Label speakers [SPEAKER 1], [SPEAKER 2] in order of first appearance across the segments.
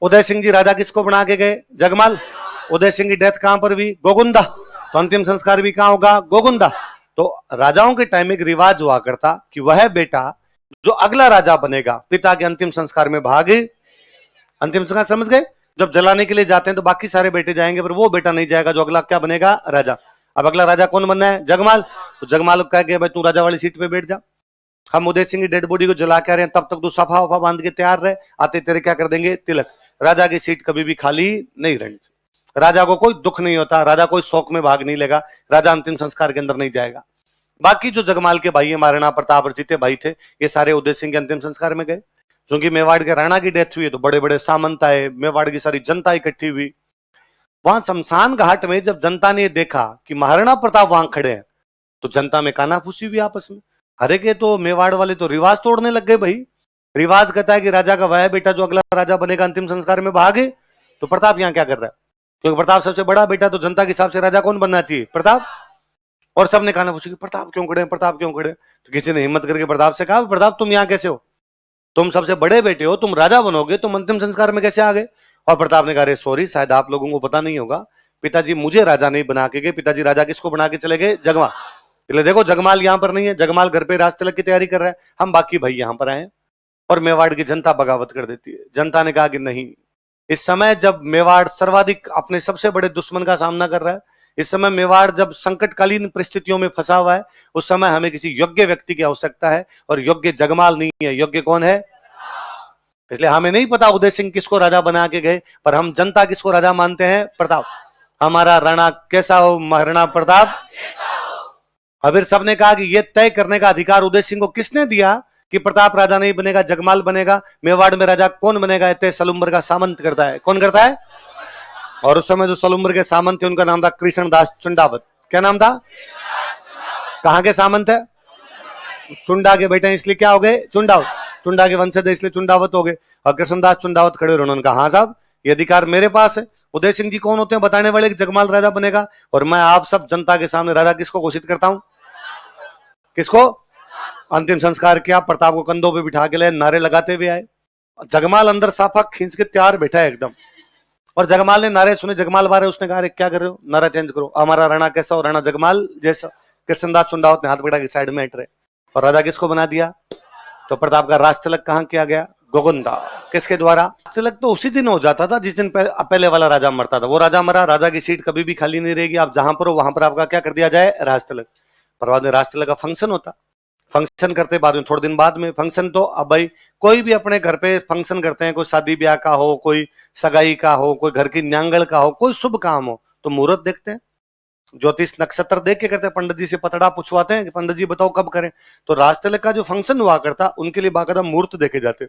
[SPEAKER 1] उदय सिंह जी राजा किसको बना के गए? जगमाल। उदय सिंह की डेथ कहां पर हुई? गोगुंदा। तो अंतिम संस्कार भी कहां होगा? गोगुंदा। तो राजाओं के टाइम एक रिवाज हुआ करता कि वह बेटा जो अगला राजा बनेगा पिता के अंतिम संस्कार में भाग, अंतिम संस्कार समझ गए, जब जलाने के लिए जाते हैं तो बाकी सारे बेटे जाएंगे पर वो बेटा नहीं जाएगा जो अगला क्या बनेगा? राजा। अब अगला राजा कौन बनना है? जगमाल। तो जगमाल को कह के भाई तू राजा वाली सीट पे बैठ जा, हम उदय सिंह की डेड बॉडी को जला के आ रहे हैं, तब तक तू सफा वफा बांध के तैयार रहे, आते तेरे क्या कर देंगे? तिलक। राजा की सीट कभी भी खाली नहीं रहनी। राजा को कोई दुख नहीं होता, राजा कोई शौक में भाग नहीं लेगा, राजा अंतिम संस्कार के अंदर नहीं जाएगा। बाकी जो जगमाल के भाई है, महाराणा प्रताप और जीते भाई थे, ये सारे उदय सिंह के अंतिम संस्कार में गए। क्योंकि मेवाड़ के राणा की डेथ हुई है तो बड़े बड़े सामंत आए, मेवाड़ की सारी जनता इकट्ठी हुई। वहां शमशान घाट में जब जनता ने देखा कि महाराणा प्रताप वहां खड़े हैं तो जनता में कानाफूसी हुई आपस में। हरे के तो मेवाड़ वाले तो रिवाज तोड़ने लग गए भाई। रिवाज कहता है कि राजा का वह बेटा जो अगला राजा बनेगा अंतिम संस्कार में भागे, तो प्रताप यहां क्या कर रहा है? क्योंकि प्रताप सबसे बड़ा बेटा, तो जनता के हिसाब से राजा कौन बनना चाहिए? प्रताप। और सबने कानाफूसी की प्रताप क्यों खड़े? प्रताप क्यों खड़े? तो किसी ने हिम्मत करके प्रताप से कहा, प्रताप तुम यहां कैसे हो? तुम सबसे बड़े बेटे हो, तुम राजा बनोगे, तुम अंतिम संस्कार में कैसे आ गए? और प्रताप ने कहा, अरे सॉरी, शायद आप लोगों को पता नहीं होगा, पिताजी मुझे राजा नहीं बना के गए, पिताजी राजा किसको बना के चले गए? जगमाल। इसलिए देखो जगमाल यहां पर नहीं है, जगमाल घर पे राजतिलक की तैयारी कर रहा है, हम बाकी भाई यहां पर आए हैं। और मेवाड़ की जनता बगावत कर देती है। जनता ने कहा कि नहीं, इस समय जब मेवाड़ सर्वाधिक अपने सबसे बड़े दुश्मन का सामना कर रहा है, इस समय मेवाड़ जब संकटकालीन परिस्थितियों में फंसा हुआ है, उस समय हमें किसी योग्य व्यक्ति की आवश्यकता है, और योग्य जगमाल नहीं है, योग्य कौन है? इसलिए हमें नहीं पता उदय सिंह किसको राजा बना के गए, पर हम जनता किसको राजा मानते हैं? प्रताप। हमारा राणा कैसा हो? महाराणा प्रताप। अब फिर सबने कहा कि यह तय करने का अधिकार उदय सिंह को किसने दिया कि प्रताप राजा नहीं बनेगा, जगमाल बनेगा? मेवाड़ में राजा कौन बनेगा? तय सलुम्बर का सामंत करता है। कौन करता है? और उस समय जो सलुम्बर के सामंत थे उनका नाम था कृष्णदास चुंडावत। क्या नाम था? कहां के सामंत है? चुंडा के बेटे, इसलिए क्या हो गए? चुंडावत। चुंडा के वंशज इसलिए चुंडावत हो गए। और कृष्णदास चुंडावत खड़े रहे, उन्होंने कहा हाँ साहब ये अधिकार मेरे पास है। उदय सिंह जी कौन होते हैं बताने वाले कि जगमाल राजा बनेगा? और मैं आप सब जनता के सामने राजा किसको घोषित करता हूं? किसको? अंतिम संस्कार किया, प्रताप को कंधों पे बिठा के ले, नारे लगाते हुए आए। जगमाल अंदर साफा खींच के तैयार बैठा है एकदम। और जगमाल ने नारे सुने, जगमाल बारे, उसने कहा क्या कर रहे हो? नारा चेंज करो, हमारा राणा कैसा हो? राणा जगमाल जैसा। कृष्णदास चुंडावत ने हाथ पकड़ा के साइड में हट रहे, और राजा किसको बना दिया? तो प्रताप का राजतिलक कहां किया गया? गोगुंदा। किसके द्वारा? राजतिलक तो उसी दिन हो जाता था जिस दिन पहले वाला राजा मरता था। वो राजा मरा, राजा की सीट कभी भी खाली नहीं रहेगी, आप जहां पर हो वहां पर आपका क्या कर दिया जाए? राजतिलक। पर बाद में राजतिलक का फंक्शन होता, फंक्शन करते बाद में थोड़े दिन बाद में फंक्शन, तो अब भाई कोई भी अपने घर पे फंक्शन करते हैं, कोई शादी ब्याह का हो, कोई सगाई का हो, कोई घर की न्यांगल का हो, कोई शुभ काम हो, तो मुहूर्त देखते हैं, ज्योतिष नक्षत्र देख के करते हैं, पंडित जी से पतड़ा पूछवाते हैं कि पंडित जी बताओ कब करें। तो राजतिलक का जो फंक्शन हुआ करता उनके लिए बाकायदा मुहूर्त देखे जाते।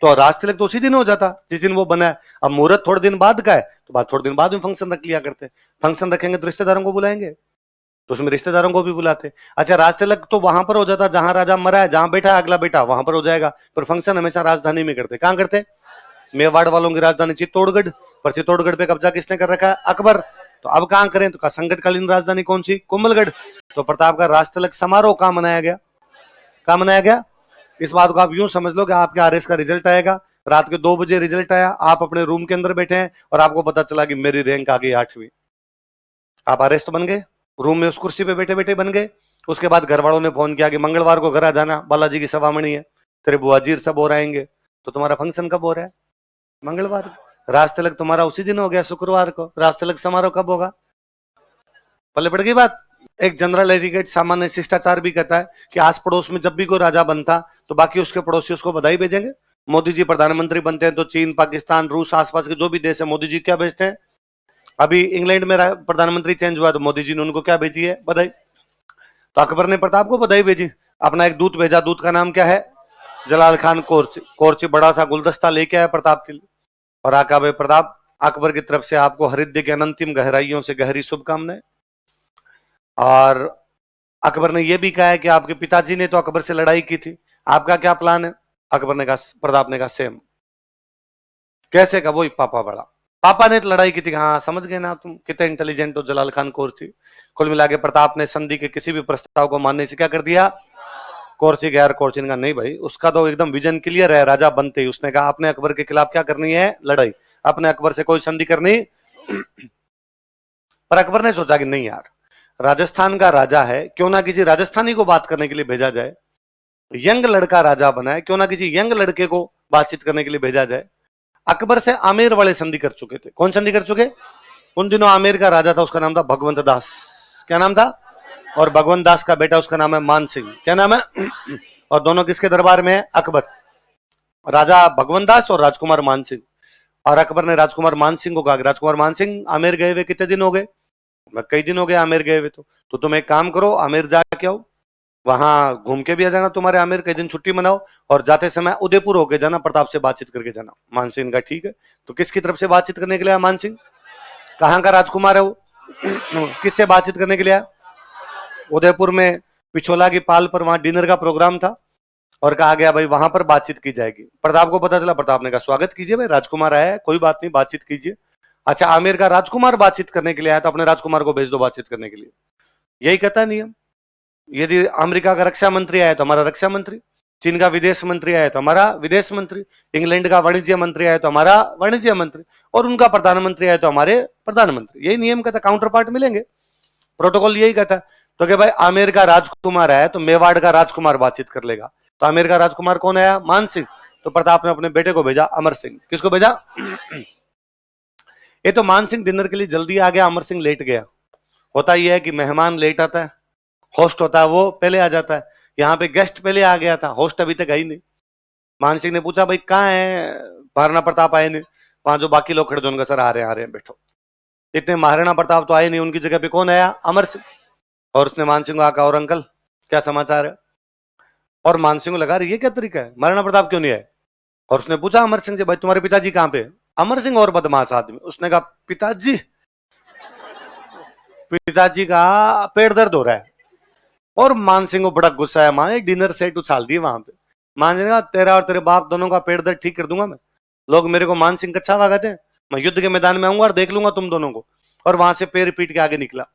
[SPEAKER 1] तो राजतिलक तो उसी दिन हो जाता जिस दिन वो बना है। अब मुहूर्त थोड़े दिन बाद का है तो बाद थोड़े दिन बाद में फंक्शन रख लिया करते। फंक्शन रखेंगे तो रिश्तेदारों को बुलाएंगे, तो उसमें रिश्तेदारों को भी बुलाते। अच्छा, राजतिलक तो वहां पर हो जाता जहां राजा मरा है, जहां बैठा है अगला बेटा वहां पर हो जाएगा। पर फंक्शन हमेशा राजधानी में करते। कहां करते? मेवाड़ वालों की राजधानी चित्तौड़गढ़, पर चित्तौड़गढ़ पे कब्जा किसने कर रखा है? अकबर। तो अब कहां करें? तो संकटकालीन राजधानी कौन सी? कुंभलगढ़। तो प्रताप का राजतिलक समारोह कहां मनाया गया? कहां मनाया गया? इस बात को आप यूं समझ लो कि आपके आरएस का रिजल्ट आएगा, रात के 2 बजे रिजल्ट आया, आप अपने रूम के अंदर बैठे हैं और आपको पता चला कि मेरी रैंक आ गई 8वीं। आप आरएस तो बन गए, रूम में उस कुर्सी पे बैठे बैठे बन गए। उसके बाद घर वालों ने फोन किया कि मंगलवार को घर आ जाना, बालाजी की सवामणी है, तेरे बुआ जी सब हो आएंगे। तो तुम्हारा फंक्शन कब हो रहा है? मंगलवार। राजतिलक तुम्हारा उसी दिन हो गया, शुक्रवार को। राजतिलक समारोह कब होगा? पल्ले पड़ गई बात। एक जनरल एटिकेट, सामान्य शिष्टाचार भी कहता है कि आस पड़ोस में जब भी कोई राजा बनता तो बाकी उसके पड़ोसी उसको बधाई भेजेंगे। मोदी जी प्रधानमंत्री बनते हैं तो चीन, पाकिस्तान, रूस, आसपास के जो भी देश है, मोदी जी क्या भेजते हैं? अभी इंग्लैंड में प्रधानमंत्री चेंज हुआ तो मोदी जी ने उनको क्या भेजी है? बधाई। तो अकबर ने प्रताप को बधाई भेजी, अपना एक दूत भेजा। दूत का नाम क्या है? जलाल खान कोर्ची। कोर्ची बड़ा सा गुलदस्ता लेके आया प्रताप के लिए, और आका भाई प्रताप, अकबर की तरफ से आपको हृदय के अनंतिम गहराइयों से गहरी शुभकामनाएं। और अकबर ने यह भी कहा है कि आपके पिताजी ने तो अकबर से लड़ाई की थी, आपका क्या प्लान है? अकबर ने कहा, प्रताप ने कहा सेम। कैसे का? वही पापा बड़ा, पापा ने तो लड़ाई की थी। हाँ समझ गए ना आप, तुम कितने इंटेलिजेंट हो जलाल खान कोर्ची। कुल मिला के प्रताप ने संधि के किसी भी प्रस्ताव को मानने से क्या कर दिया? कोर्ची गया। कोर्ची ने कहा नहीं भाई, उसका तो एकदम विजन क्लियर है, राजा बनते ही उसने कहा आपने अकबर के खिलाफ क्या करनी है? लड़ाई। अपने अकबर से कोई संधि करनी। पर अकबर ने सोचा कि नहीं यार, राजस्थान का राजा है, क्यों ना किसी राजस्थानी को बात करने के लिए भेजा जाए। यंग लड़का राजा बना है, क्यों ना किसी यंग लड़के को बातचीत करने के लिए भेजा जाए। अकबर से आमेर वाले संधि कर चुके थे। कौन संधि कर चुके? उन दिनों आमेर का राजा था, उसका नाम था भगवंत दास। क्या नाम था? और भगवंत दास का बेटा, उसका नाम है मान सिंह। क्या नाम है? और दोनों किसके दरबार में है? अकबर। राजा भगवंत दास और राजकुमार मान सिंह। और अकबर ने राजकुमार मान सिंह को कहा कि राजकुमार मान सिंह, आमेर गए हुए कितने दिन हो गए? मैं कई दिन हो गए आमेर गए हुए। तो तुम एक काम करो, आमेर जाके आओ, वहां घूम के भी आ जाना, तुम्हारे आमेर कई दिन छुट्टी मनाओ, और जाते समय उदयपुर होके जाना, प्रताप से बातचीत करके जाना। मान सिंह का ठीक है। तो किसकी तरफ से बातचीत करने के लिए आया मान सिंह? कहाँ का राजकुमार है वो? किससे बातचीत करने के लिए आया? उदयपुर में पिछोला की पाल पर वहां डिनर का प्रोग्राम था, और कहा गया भाई वहां पर बातचीत की जाएगी। प्रताप को पता चला, प्रताप ने कहा स्वागत कीजिए भाई, राजकुमार आया है, कोई बात नहीं, बातचीत कीजिए। अच्छा, आमेर का राजकुमार बातचीत करने के लिए आया, तो अपने राजकुमार को भेज दो बातचीत करने के लिए। यही कहता है नियम। यदि अमेरिका का रक्षा मंत्री आया तो हमारा रक्षा मंत्री, चीन का विदेश मंत्री आया तो हमारा विदेश मंत्री, इंग्लैंड का वाणिज्य मंत्री आया तो हमारा वाणिज्य मंत्री, और उनका प्रधानमंत्री आया तो हमारे प्रधानमंत्री। यही नियम कहता, काउंटर पार्ट मिलेंगे, प्रोटोकॉल यही कहता। तो कि भाई आमेर का राजकुमार आया तो मेवाड़ का राजकुमार बातचीत कर लेगा। तो आमेर का राजकुमार कौन आया? मान सिंह। तो प्रताप ने अपने बेटे को भेजा, अमर सिंह। किसको भेजा? ये तो मान सिंह डिनर के लिए जल्दी आ गया, अमर सिंह लेट गया। होता यह है कि मेहमान लेट आता है, होस्ट होता है वो पहले आ जाता है। यहाँ पे गेस्ट पहले आ गया था, होस्ट अभी तक आई नहीं। मान सिंह ने पूछा भाई कहाँ है? महाराणा प्रताप आए नहीं। वहां जो बाकी लोग खड़े थे उनका, सर आ रहे हैं बैठो। इतने महाराणा प्रताप तो आए नहीं, उनकी जगह पे कौन आया? अमर सिंह। और उसने मान सिंह को आका, और अंकल क्या समाचार है? और मान सिंह को लगा रही ये क्या तरीका है, महाराणा प्रताप क्यों नहीं आए? और उसने पूछा अमर सिंह से, भाई तुम्हारे पिताजी कहाँ पे? अमर सिंह और बदमाश आदमी, उसने कहा पिताजी, पिताजी का पेट दर्द हो रहा है। और मान सिंह को बड़ा गुस्सा है, मां डिनर सेट उछाल दिए वहां पे। मान सिंह ने कहा तेरा और तेरे बाप दोनों का पेट दर्द ठीक कर दूंगा मैं। लोग मेरे को मान सिंह कच्चा कहते हैं, मैं युद्ध के मैदान में आऊंगा और देख लूंगा तुम दोनों को। और वहां से पैर पीट के आगे निकला।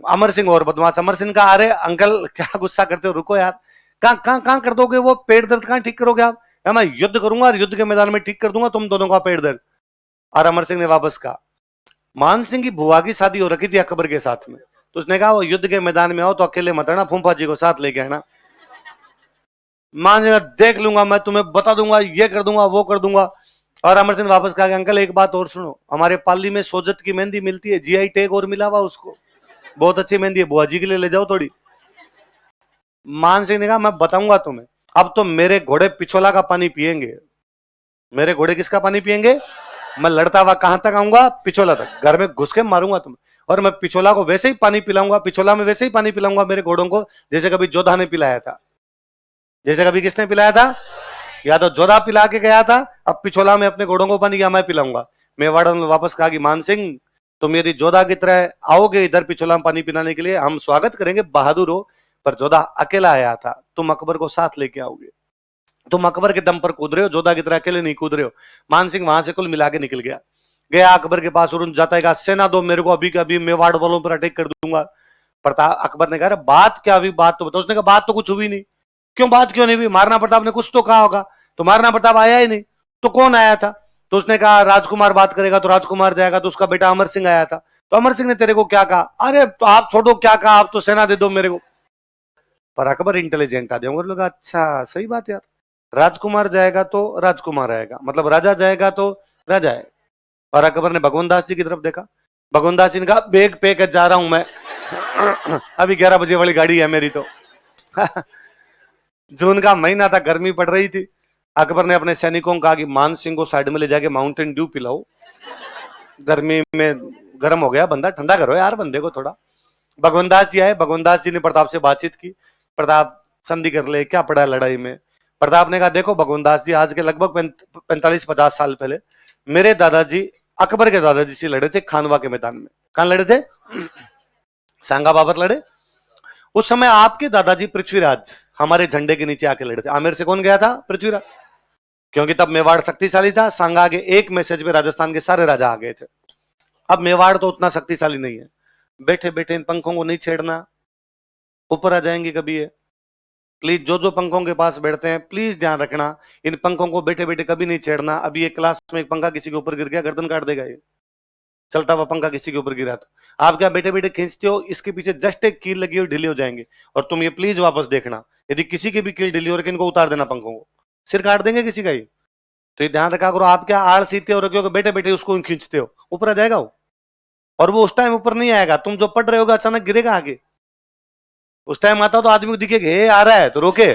[SPEAKER 1] अमर सिंह और बदमाश। अमर सिंह का, अरे अंकल क्या गुस्सा करते हो, रुको यार, कहां कर दोगे वो पेट दर्द, कहां ठीक करोगे आप? मैं युद्ध करूंगा और युद्ध के मैदान में ठीक कर दूंगा तुम दोनों का पेट दर्द। और अमर सिंह ने वापस कहा, मान सिंह की बुआ की शादी हो रखी थी अकबर के साथ में, तो उसने कहा वो युद्ध के मैदान में आओ तो अकेले मत आना, फूफा जी को साथ लेके आना। मान सिंह देख लूंगा मैं, तुम्हें बता दूंगा, ये कर दूंगा वो कर दूंगा। और अमर सिंह वापस कहा, अंकल एक बात और सुनो, हमारे पाली में सोजत की मेहंदी मिलती है, जीआई टैग और मिला हुआ उसको, बहुत अच्छी मेहंदी है, बुआ जी के लिए ले जाओ थोड़ी। मान सिंह ने कहा मैं बताऊंगा तुम्हें, अब तो मेरे घोड़े पिछोला का पानी पिएंगे। मेरे घोड़े किसका पानी पिएंगे? मैं लड़ता हुआ कहां तक आऊंगा? पिछोला तक। घर में घुस के मारूंगा तुम्हें, और मैं पिछोला को वैसे ही पानी पिलाऊंगा, पिछोला में वैसे ही पानी पिलाऊंगा मेरे घोड़ों को, जैसे कभी जोधा ने पिलाया था। जैसे कभी किसने पिलाया था? या तो जोधा पिला के गया था, अब पिछोला में अपने घोड़ों को पानी किया मैं पिलाऊंगा। मेवाड़ ने वापस कहा कि मान सिंह तुम यदि जोधा की तरह आओगे इधर पिछोला में पानी पिलाने के लिए, हम स्वागत करेंगे, बहादुर हो, पर जोधा अकेला आया था, तुम अकबर को साथ लेके आओगे। तुम अकबर के दम पर कूद रहे हो, जोधा की तरह अकेले नहीं कूद रहे हो। मान सिंह वहां से कुल मिला के निकल गया, गया अकबर के पास, और जाता है सेना दो मेरे को, अभी के अभी मेवाड़ वालों पर अटैक कर दूंगा। प्रताप अकबर ने कहा बात क्या हुई, बात तो बताओ। उसने कहा बात तो कुछ हुई नहीं। क्यों बात क्यों नहीं हुई? महाराणा प्रताप ने कुछ तो कहा होगा। तो महाराणा प्रताप आया ही नहीं, तो कौन आया था? तो उसने कहा राजकुमार बात करेगा तो राजकुमार जाएगा, तो उसका बेटा अमर सिंह आया था। तो अमर सिंह ने तेरे को क्या कहा? अरे तो आप छोड़ो क्या कहा, आप तो सेना दे दो मेरे को। पर अकबर इंटेलिजेंट आदमी, लोग अच्छा सही बात यार, राजकुमार जाएगा तो राजकुमार आएगा, मतलब राजा जाएगा तो राजा है। और अकबर ने भगवंत दास जी की तरफ देखा, भगवंत दास जी ने कहा बैग पे कर जा रहा हूं मैं, अभी 11 बजे वाली गाड़ी है मेरी तो। जून का महीना था, गर्मी पड़ रही थी। अकबर ने अपने सैनिकों को कहा कि मान सिंह को साइड में ले जाके माउंटेन ड्यू पिलाओ, गर्मी में गर्म हो गया बंदा, ठंडा करो यार बंदे को थोड़ा। भगवंत दास जी आए, भगवंत दास जी ने प्रताप से बातचीत की, प्रताप संधि कर ले, क्या पड़ा लड़ाई में? प्रताप ने कहा देखो भगवंत दास जी, आज के लगभग 45-50 साल पहले मेरे दादाजी अकबर के दादाजी से लड़े थे खानवा के मैदान में। कहां लड़े थे? सांगा बाबर लड़े। उस समय आपके दादाजी पृथ्वीराज हमारे झंडे के नीचे आके लड़े थे। आमेर से कौन गया था? पृथ्वीराज, क्योंकि तब मेवाड़ शक्तिशाली था। सांगा के एक मैसेज में राजस्थान के सारे राजा आ गए थे। अब मेवाड़ तो उतना शक्तिशाली नहीं है। बैठे बैठे इन पंखों को नहीं छेड़ना, ऊपर आ जाएंगे कभी ये। प्लीज जो जो पंखों के पास बैठते हैं प्लीज ध्यान रखना, इन पंखों को बैठे बैठे कभी नहीं छेड़ना। अभी एक क्लास में एक पंखा किसी के ऊपर गिर गया, गर्दन काट देगा ये। चलता हुआ पंखा किसी के ऊपर गिरा तो आप क्या बैठे बैठे खींचते हो, इसके पीछे जस्ट एक कील लगी हो, ढीले हो जाएंगे। और तुम ये प्लीज वापस देखना, यदि किसी की भी कील ढीली हो रही है, इनको उतार देना पंखों को, सिर काट देंगे किसी का ही। तो ये ध्यान रखा करो, आप क्या आड़ सीते हो रखे हो, बैठे बैठे उसको खींचते हो, ऊपर आ जाएगा वो। और वो उस टाइम ऊपर नहीं आएगा, तुम जो पढ़ रहे होगा अचानक गिरेगा आगे। उस टाइम आता तो आदमी को दिखेगा हे आ रहा है तो रोके,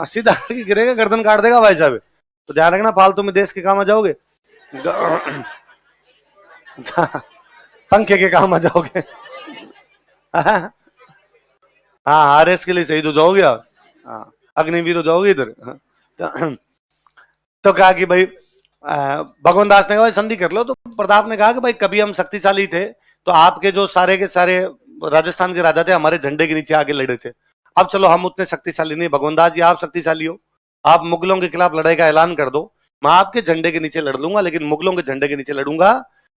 [SPEAKER 1] सीधा गिरेगा, गर्दन काट देगा भाई साहब। तो ध्यान रखना, फालतू में देश के काम आ जाओगे, पंखे के काम आ जाओगे। हाँ आरएस के लिए शहीद हो जाओगे आप, हाँ अग्निवीर हो जाओगे इधर। तो कहा कि भाई भगवान दास ने कहा भाई संधि कर लो। तो प्रताप ने कहा कि भाई कभी हम शक्तिशाली थे तो आपके जो सारे के सारे राजस्थान के राजा थे हमारे झंडे के नीचे आगे लड़े थे। अब चलो हम उतने शक्तिशाली नहीं, भगवान दास जी आप शक्तिशाली हो, आप मुगलों के खिलाफ लड़ाई का ऐलान कर दो, मैं आपके झंडे के नीचे लड़ लूंगा, लेकिन मुगलों के झंडे के नीचे लड़ूंगा।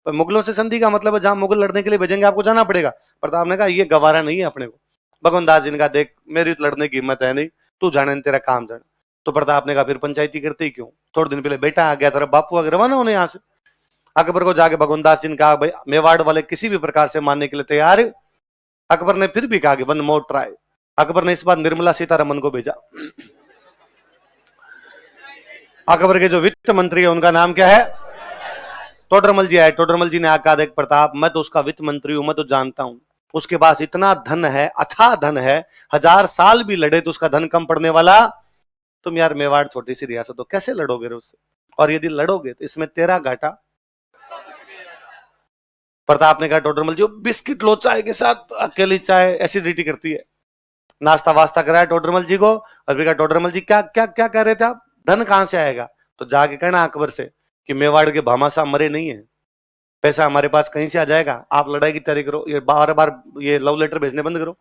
[SPEAKER 1] मुगलों से संधि का मतलब है जहां मुगल लड़ने के लिए भेजेंगे आपको जाना पड़ेगा। प्रताप ने कहा ये गवारा नहीं है अपने को। भगवान दास जी ने कहा देख मेरी लड़ने की हिम्मत है नहीं, तू जाने तेरा काम जाने। तो प्रताप ने कहा फिर पंचायती करते ही क्यों, थोड़े दिन पहले बेटा आ गया तेरा बापू आगे रवाना होने यहाँ से। अकबर को जाके भगवान दास जी ने कहा भाई मेवाड़ वाले किसी भी प्रकार से मानने के लिए तैयार है। अकबर ने फिर भी कहा कि वन मोर ट्राई। अकबर ने इस बार निर्मला सीतारमन को भेजा। अकबर के जो वित्त मंत्री है उनका नाम क्या है, टोडरमल जी आए। टोडरमल जी ने आकर देख प्रताप मैं तो उसका वित्त मंत्री हूं, मैं तो जानता हूं उसके पास इतना धन है, अथाह धन है, 1000 साल भी लड़े तो उसका धन कम पड़ने वाला। तुम यार मेवाड़ छोटी सी रियासत हो, कैसे लड़ोगे उससे, और यदि लड़ोगे तो इसमें तेरा घाटा। प्रताप ने कहा टोडरमल जी बिस्किट लो चाय के साथ, अकेली चाय एसिडिटी करती है। नाश्ता वास्ता कराया टोडरमल जी को और कहा टोडरमल जी क्या क्या क्या कह रहे थे आप, धन कहां से आएगा। तो जाके कहना अकबर से कि मेवाड़ के भामाशाह मरे नहीं है, पैसा हमारे पास कहीं से आ जाएगा, आप लड़ाई की तैयारी करो, ये बार बार ये लव लेटर भेजने बंद करो।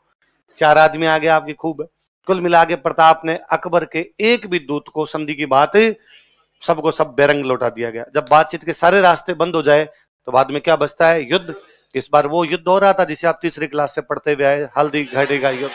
[SPEAKER 1] 4 आदमी आ गए आपकी खूब है। कुल मिला के प्रताप ने अकबर के एक भी दूत को संधि की बात सबको सब बेरंग लौटा दिया गया। जब बातचीत के सारे रास्ते बंद हो जाए तो बाद में क्या बचता है, युद्ध। इस बार वो युद्ध हो रहा था जिसे आप तीसरी क्लास से पढ़ते हुए आए, हल्दी घाटी का युद्ध।